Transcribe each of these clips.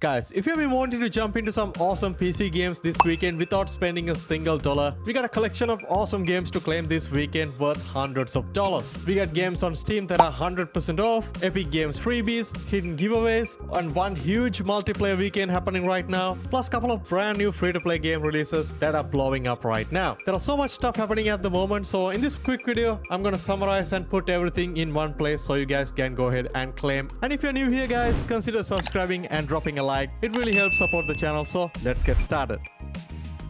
Guys, if you've been wanting to jump into some awesome PC games this weekend without spending a single dollar, we got a collection of awesome games to claim this weekend worth hundreds of dollars. We got games on Steam that are 100% off, Epic Games freebies, hidden giveaways, and one huge multiplayer weekend happening right now, plus a couple of brand new free-to-play game releases that are blowing up right now. There are so much stuff happening at the moment, so in this quick video, I'm gonna summarize and put everything in one place so you guys can go ahead and claim. And if you're new here guys, consider subscribing and dropping a like. It really helps support the channel, so let's get started.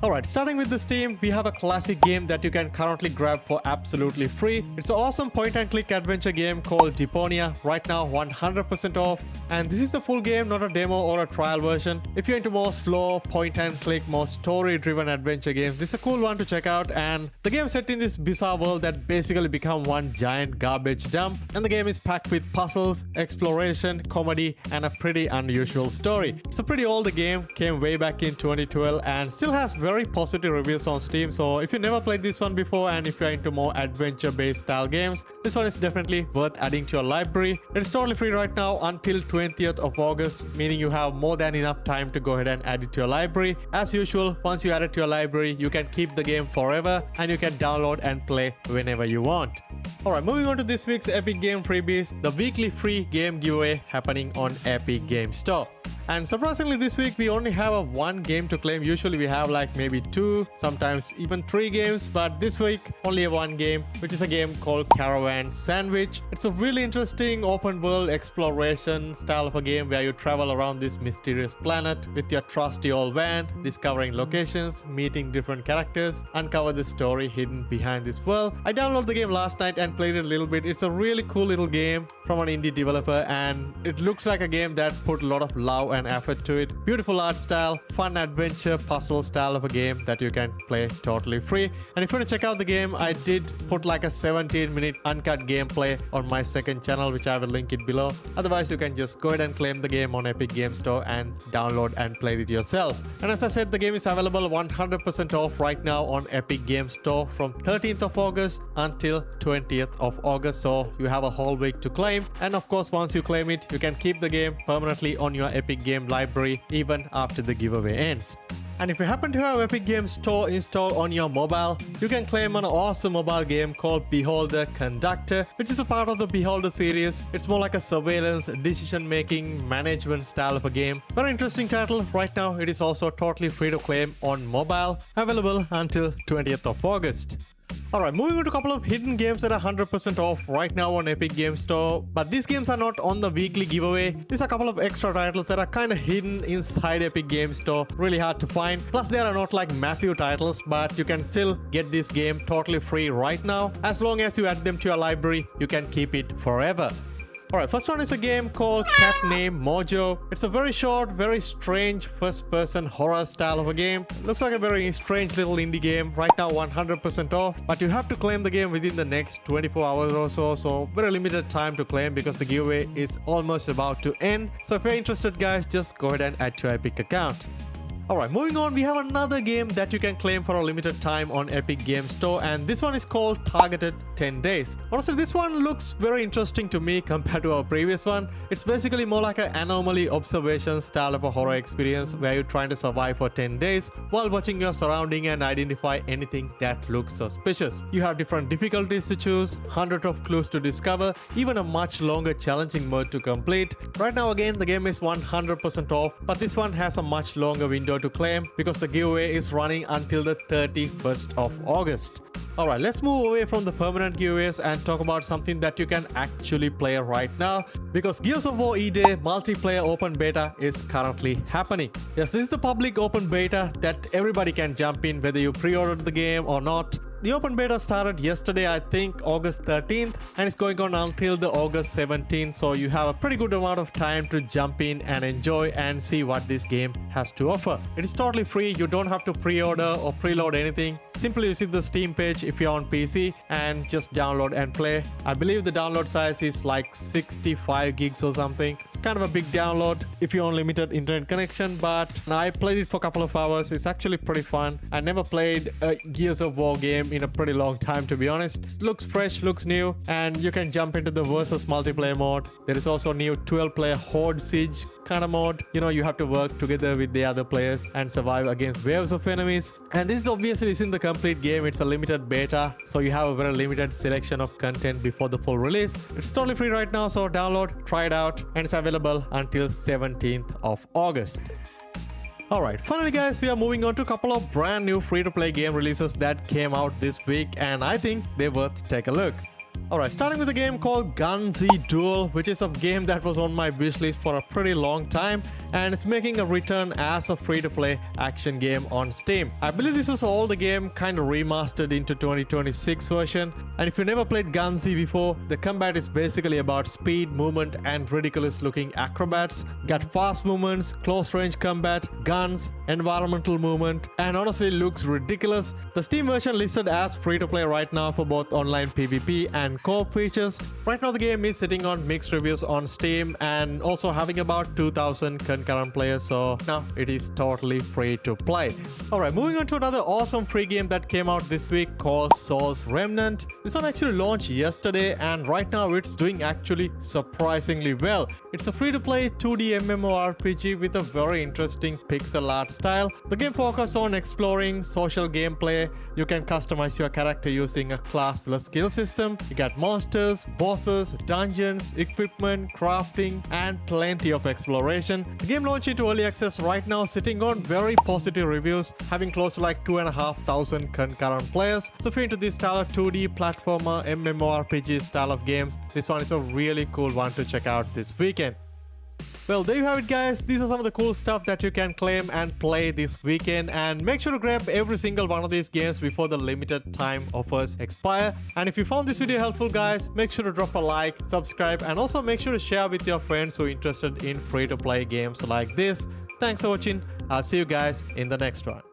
Alright, starting with the Steam, we have a classic game that you can currently grab for absolutely free. It's an awesome point-and-click adventure game called Deponia, right now 100% off. And this is the full game, not a demo or a trial version. If you're into more slow, point-and-click, more story-driven adventure games, this is a cool one to check out. And the game is set in this bizarre world that basically become one giant garbage dump. And the game is packed with puzzles, exploration, comedy, and a pretty unusual story. It's a pretty old game, came way back in 2012 and still has very positive reviews on Steam. So if you never played this one before and if you're into more adventure based style games, this one is definitely worth adding to your library. It's totally free right now until 20th of August, meaning you have more than enough time to go ahead and add it to your library. As usual, once you add it to your library, you can keep the game forever and you can download and play whenever you want. Alright, moving on to this week's Epic Game freebies, the weekly free game giveaway happening on Epic Game Store. And surprisingly this week we only have one game to claim. Usually we have like maybe 2, sometimes even 3 games, but this week only one game, which is a game called Caravan SandWitch. It's a really interesting open world exploration style of a game where you travel around this mysterious planet with your trusty old van, discovering locations, meeting different characters, uncover the story hidden behind this world. I downloaded the game last night and played it a little bit. It's a really cool little game from an indie developer and it looks like a game that put a lot of love and effort to it. Beautiful art style, fun adventure puzzle style of a game that you can play totally free. And if you want to check out the game, I did put like a 17-minute uncut gameplay on my second channel, which I will link it below. Otherwise you can just go ahead and claim the game on Epic Game Store and download and play it yourself. And as I said, the game is available 100% off right now on Epic Game Store from 13th of August until 20th of August, so you have a whole week to claim. And of course once you claim it, you can keep the game permanently on your Epic Game library even after the giveaway ends. And if you happen to have Epic Games Store installed on your mobile, you can claim an awesome mobile game called Beholder Conductor, which is a part of the Beholder series. It's more like a surveillance, decision-making, management style of a game. Very interesting title. Right now, it is also totally free to claim on mobile, available until 20th of August. Alright, moving on to a couple of hidden games that are 100% off right now on Epic Game Store. But these games are not on the weekly giveaway. These are a couple of extra titles that are kind of hidden inside Epic Game Store. Really hard to find. Plus, they are not like massive titles, but you can still get this game totally free right now. As long as you add them to your library, you can keep it forever. Alright, first one is a game called Cat Named Mojo. It's a very short, very strange first-person horror style of a game. Looks like a very strange little indie game. Right now 100% off, but you have to claim the game within the next 24 hours or so. So very limited time to claim because the giveaway is almost about to end. So if you're interested guys, just go ahead and add to your Epic account. Alright, moving on, we have another game that you can claim for a limited time on Epic Game Store, and this one is called Targeted 10 Days. Honestly, this one looks very interesting to me compared to our previous one. It's basically more like an anomaly observation style of a horror experience where you're trying to survive for 10 days while watching your surrounding and identify anything that looks suspicious. You have different difficulties to choose, hundreds of clues to discover, even a much longer challenging mode to complete. Right now again, the game is 100% off, but this one has a much longer window to claim because the giveaway is running until the 31st of August. Alright, let's move away from the permanent giveaways and talk about something that you can actually play right now, because Gears of War E-Day multiplayer open beta is currently happening. Yes, this is the public open beta that everybody can jump in whether you pre-ordered the game or not. The open beta started yesterday, I think August 13th, and it's going on until the August 17th, so you have a pretty good amount of time to jump in and enjoy and see what this game has to offer. It is totally free, you don't have to pre-order or preload anything. Simply visit the Steam page if you're on PC and just download and play. I believe the download size is like 65 gigs or something. It's kind of a big download if you're on limited internet connection, but I played it for a couple of hours. It's actually pretty fun. I never played a Gears of War game game in a pretty long time, to be honest. It looks fresh, looks new, and you can jump into the versus multiplayer mode. There is also a new 12-player horde siege kind of mode. You know, you have to work together with the other players and survive against waves of enemies. And this obviously isn't the complete game. It's a limited beta, so you have a very limited selection of content before the full release. It's totally free right now, so download, try it out, and it's available until 17th of August. Alright, finally guys, we are moving on to a couple of brand new free-to-play game releases that came out this week, and I think they're worth take a look. Alright, starting with a game called GunZ Duel, which is a game that was on my wish list for a pretty long time, and it's making a return as a free-to-play action game on Steam. I believe this was all the game kind of remastered into 2026 version, and if you never played GunZ before, the combat is basically about speed, movement, and ridiculous looking acrobats. Got fast movements, close range combat, guns, environmental movement, and honestly looks ridiculous. The Steam version listed as free-to-play right now for both online PvP and co-op features. Right now the game is sitting on mixed reviews on Steam and also having about 2,000 concurrent players, so now it is totally free to play. Alright, moving on to another awesome free game that came out this week called Remnant. This one actually launched yesterday, and right now it's doing actually surprisingly well. It's a free-to-play 2D MMORPG with a very interesting pixel art style. The game focuses on exploring social gameplay. You can customize your character using a classless skill system. You got monsters, bosses, dungeons, equipment, crafting, and plenty of exploration. The game launched into early access right now, sitting on very positive reviews, having close to like 2,500 concurrent players. So if you're into this style of 2D platformer MMORPG style of games, this one is a really cool one to check out this weekend. Well, there you have it guys. These are some of the cool stuff that you can claim and play this weekend, and make sure to grab every single one of these games before the limited time offers expire. And if you found this video helpful guys, make sure to drop a like, subscribe, and also make sure to share with your friends who are interested in free-to-play games like this. Thanks for watching. I'll see you guys in the next one.